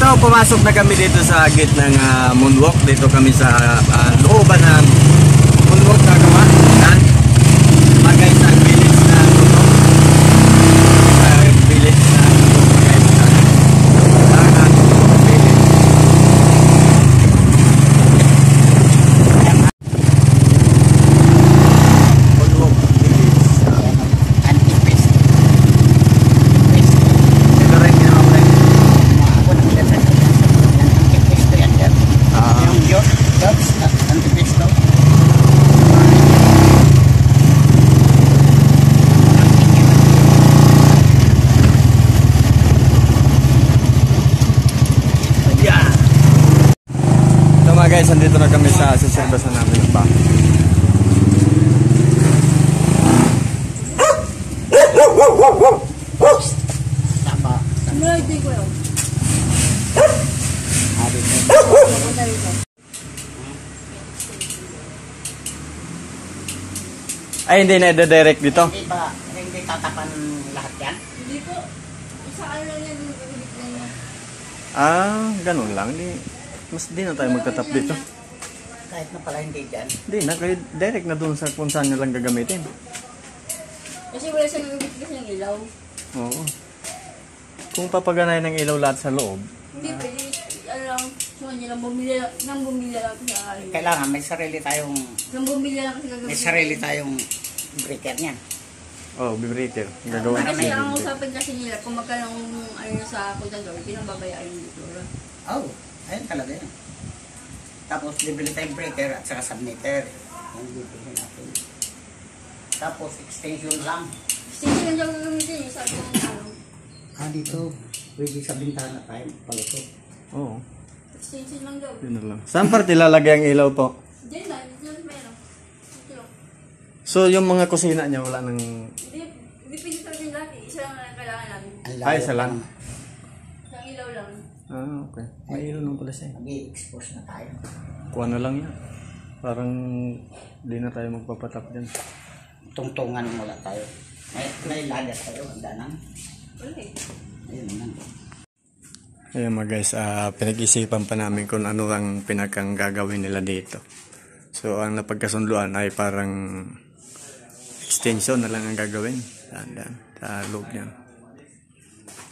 So pumasok na kami dito sa gate ng moonwalk. Dito kami sa looban ng moonwalk na gawa. Yan. Bagay sa village na luto. Sa village na luto. Bagay sa lahat village. Moonwalk village. Anti-pest. Ito rin ginawa rin. Maabot ang dasa ng anti-pest yan dyan. Yung jobs na anti-pest daw. Yeah. So mga guys, andito na kami sa service na namin ng bahay. Tama. Ay, hindi na i-direct dito. Hindi ba, hindi tatapan lahat yan? Hindi po. Isa ano lang yan, ulit lang yan. Ganun lang. Mas di na tayo magtatap dito. Kahit na pala hindi dyan. Hindi na, kayo direct na dun sa kung saan nyo lang gagamitin. Kasi wala siyang ulit kasi ng ilaw. Oo. Kung papaganayin ng ilaw lahat sa loob. Hindi pwede, ano lang, so niya lang bumili lang sa ilaw. Kailangan may sarili tayong Nang bumili lang kasi gagawin. may sarili tayong breaker niyan. Breaker. Gagawin Kasi natin. ang usapan kasi nila, kung magkano ano sa kontador, pinababayaan yung dito. Oh, ayun talaga yan. Tapos bibili tayong breaker at saka submeter. Yung bibili natin. Tapos extension lang. Station lang gagamitin sa ating ano. Dito, pwede sa bintana tayo paluto. Oo. Extension lang daw. Yun na lang. Saan parte lalagay ang ilaw po? Diyan lang, diyan meron. Ito lang. So, yung mga kusina niya wala nang... Hindi pwede talaga yung laki. Isa lang ang kailangan namin. Ay, isa lang. Isang ilaw lang. Okay. May ilaw naman pala siya. Mag-i-expose na tayo. Kuha na lang yan. Parang di na tayo magpapatap dyan. Tungtungan mula tayo. May lagat tayo, handa na. Wala eh. Ayun lang. Ayan mga guys, pinag-isipan pa namin kung ano ang pinakang gagawin nila dito. So, ang napagkasunduan ay parang extension na lang ang gagawin. Sa loob yan.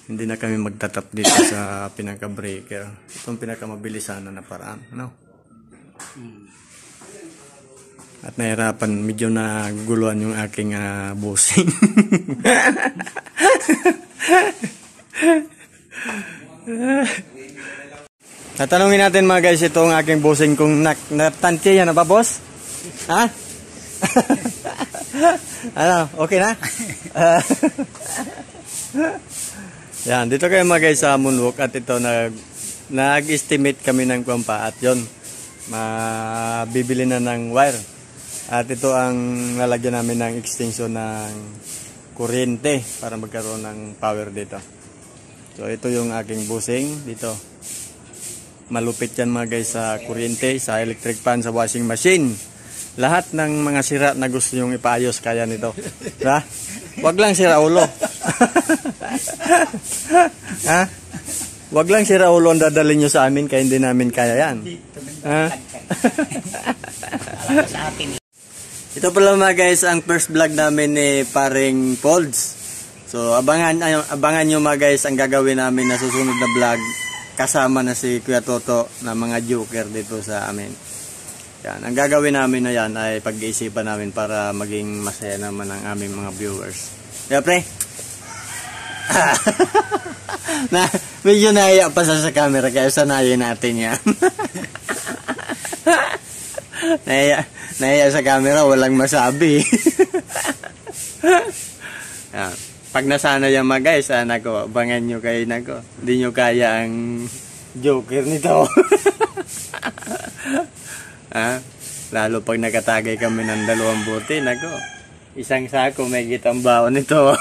Hindi na kami magtatap dito sa pinaka-breaker. Itong pinakamabilisan na paraan. Ano? At nahirapan, medyo naguluhan yung aking busing. Tatanungin natin mga guys itong aking busing kung natantya yan na ba, boss? Ha? Ano, okay na? Yan, dito kayo mga guys sa moonwalk at ito nag-estimate kami ng kwampa at yun, mabibili na ng wire. At ito ang lalagyan namin ng extension ng kuryente para magkaroon ng power dito. So ito yung aking busing dito. Malupit yan mga guys sa kuryente, sa electric fan, sa washing machine. Lahat ng mga sira na gusto nyong ipaayos kaya nito. Ha? Wag lang sira ulo. Ha? Wag lang sira ulo ang dadalhin nyo sa amin kaya hindi namin kaya yan. Ha? Sa atin. Ito pala mga guys ang first vlog namin ni Paring Folds. So abangan nyo mga guys ang gagawin namin na susunod na vlog kasama na si Kuya Toto na mga joker dito sa amin. Yan, ang gagawin namin na yan ay pag-iisipan namin para maging masaya naman ang aming mga viewers. Kaya pre? Medyo nahiya pa sa camera kaya sanayin natin yan. Nahiya sa camera, walang masabi. Yan. Pag nasana yan mga guys, nako, abangan nyo kayo nako. Hindi nyo kaya ang joker nito. Lalo pag nakatagay kami ng 2 bote, nako. Isang sako may gitang baon nito.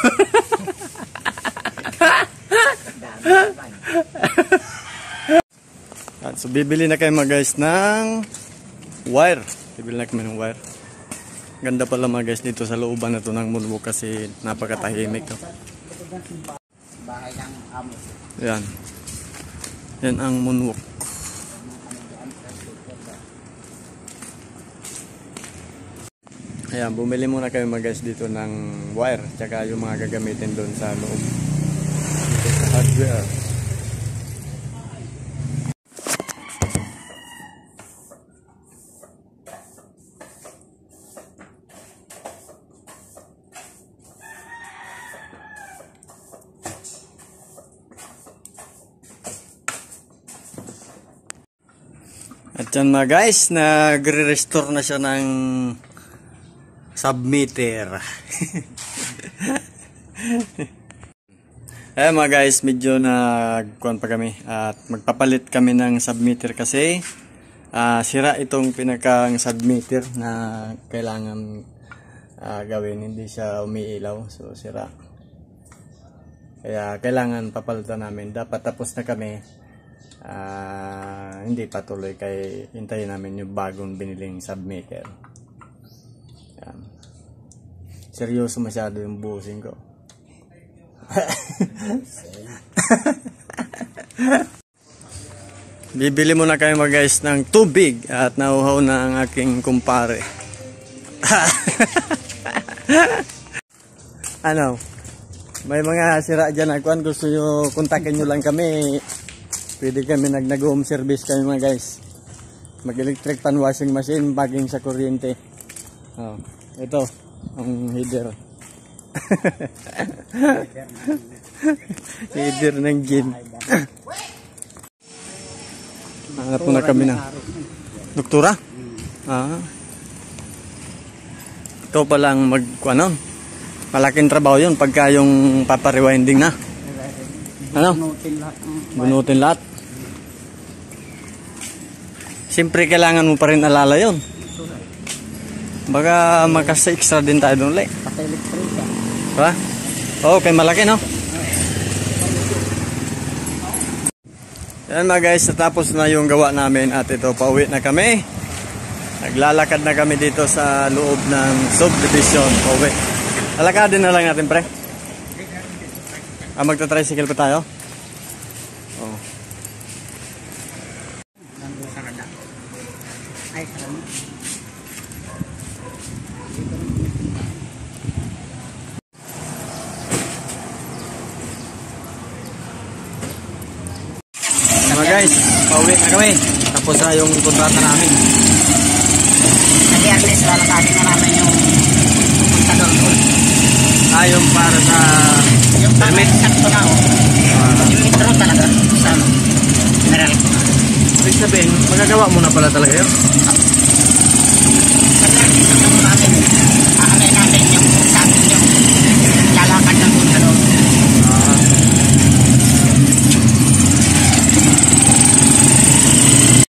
So bibili na kayo mga guys ng wire. Bibili na kami ng wire. Ganda pala mga guys dito sa looban na to ng moonwalk kasi napakatahimik to. Bahay ng amo. Yan. Yan ang moonwalk. Ayan, bumili muna kayo mga guys dito ng wire tsaka yung mga gagamitin doon sa loob dito sa hardware. At yan mga guys, nagre-restore na siya ng submeter. Eh mga guys, medyo nagkuhan pa kami at magpapalit kami ng submeter kasi sira itong pinakang submeter na kailangan gawin, hindi siya umiilaw, so sira. Kaya kailangan papalitan namin. Dapat tapos na kami. Hindi patuloy kay hintayin namin yung bagong biniling submeter. Yan. Seryoso masyado yung buhosing ko. Bibili muna kayo mga guys ng tubig at nauhaw na ang aking kumpare. Ano? May mga sira dyan na kuan, gusto nyo kontakin nyo lang kami. Pwede kami nag-home service kami mga guys. Mag-electric pan washing machine, baging sa kuryente. Oh, ito ang header. Header ng gin. Hanap na kami ng doktora. Ito palang mag-ano, malaking trabaho yun pagka yung paparewinding na. Ano? Bunutin lahat. Siyempre kailangan mo pa rin alala yun. Baka makasa-extra din tayo doon ulit. Patay electric ka. Diba? Oo, okay, malaki no? Yan mga guys, natapos na yung gawa namin at ito, pauwi na kami. Naglalakad na kami dito sa loob ng subdivision. Pauwi. Lalakadin na lang natin pre. Magta-tricycle pa tayo? Oo. Nandun sa rada. Ay, sarami. Mga guys, pauwi na kami. Tapos na yung kontrata namin. Kasi at least lalakasin na namin yung pupunta doon. Yung para sa Yung permit sakto na o. Yung intro talaga sa general. ibig sabihin, magagawa mo na pala talaga yun. Kasi nakita mo natin, aanay natin.